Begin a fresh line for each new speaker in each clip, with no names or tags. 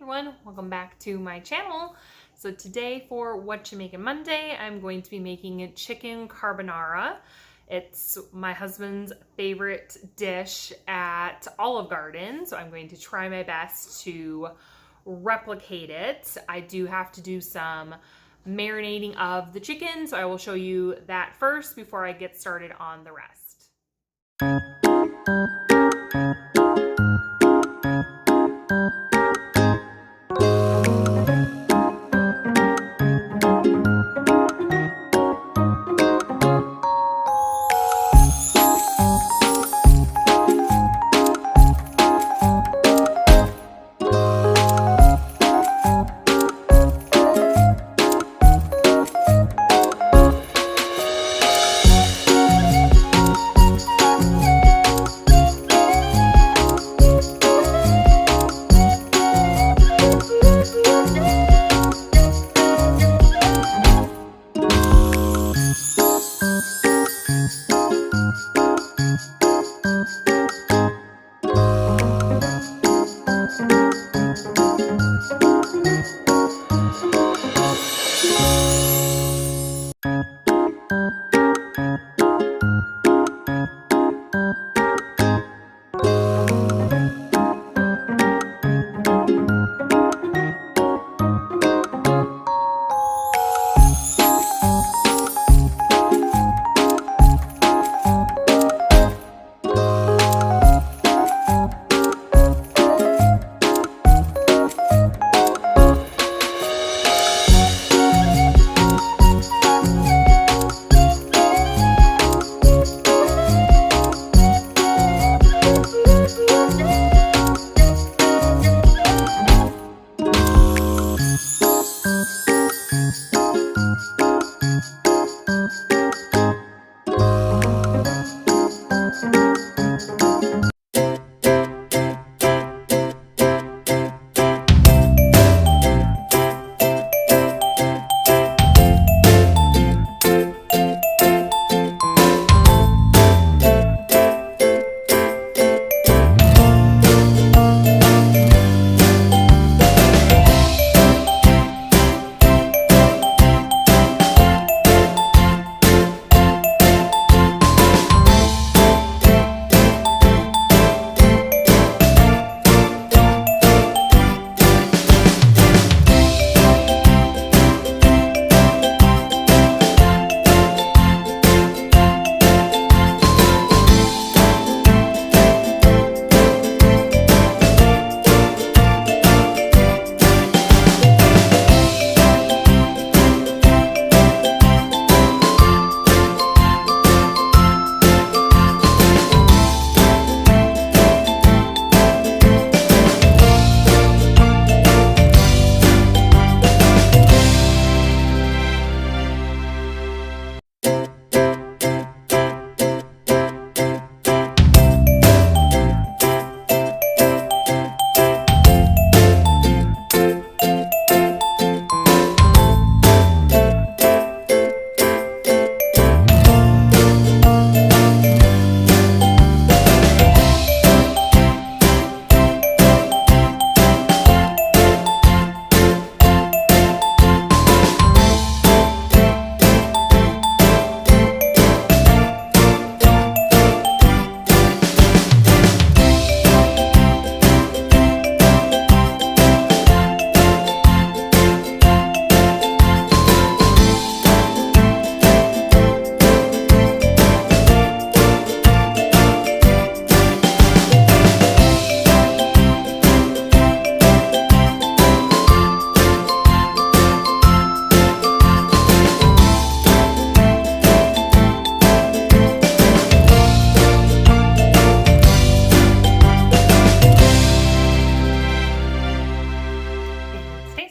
everyone, welcome back to my channel. So today for What You Making Monday, I'm going to be making chicken carbonara. It's my husband's favorite dish at Olive Garden, so I'm going to try my best to replicate it. I do have to do some marinating of the chicken, so I will show you that first before I get started on the rest.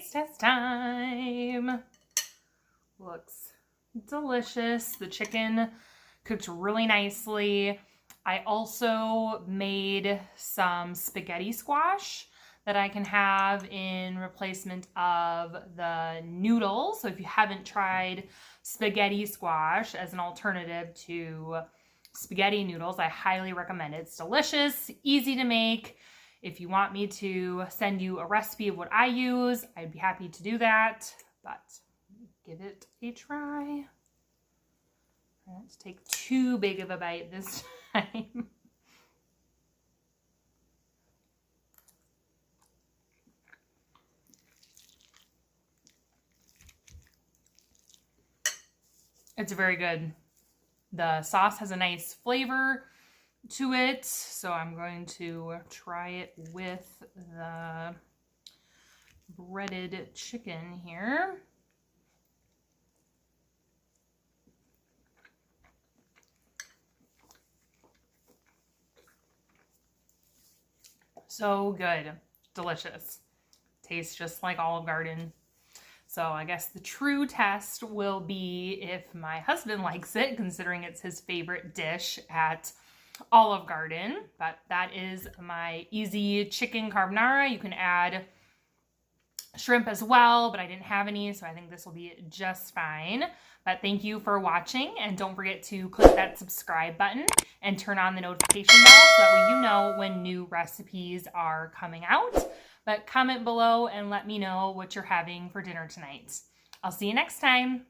Test time. Looks delicious. The chicken cooked really nicely. I also made some spaghetti squash that I can have in replacement of the noodles. So if you haven't tried spaghetti squash as an alternative to spaghetti noodles, I highly recommend it. It's delicious, easy to make. If you want me to send you a recipe of what I use, I'd be happy to do that, but give it a try. Let's take too big of a bite this time. It's very good. The sauce has a nice flavor to it, so I'm going to try it with the breaded chicken here. So good. Delicious. Tastes just like Olive Garden. So I guess the true test will be if my husband likes it, considering it's his favorite dish at Olive Garden. But that is my easy chicken carbonara. You can add shrimp as well, but I didn't have any, so I think this will be just fine. But thank you for watching, and don't forget to click that subscribe button and turn on the notification bell so that way you know when new recipes are coming out. But comment below and let me know what you're having for dinner tonight. I'll see you next time.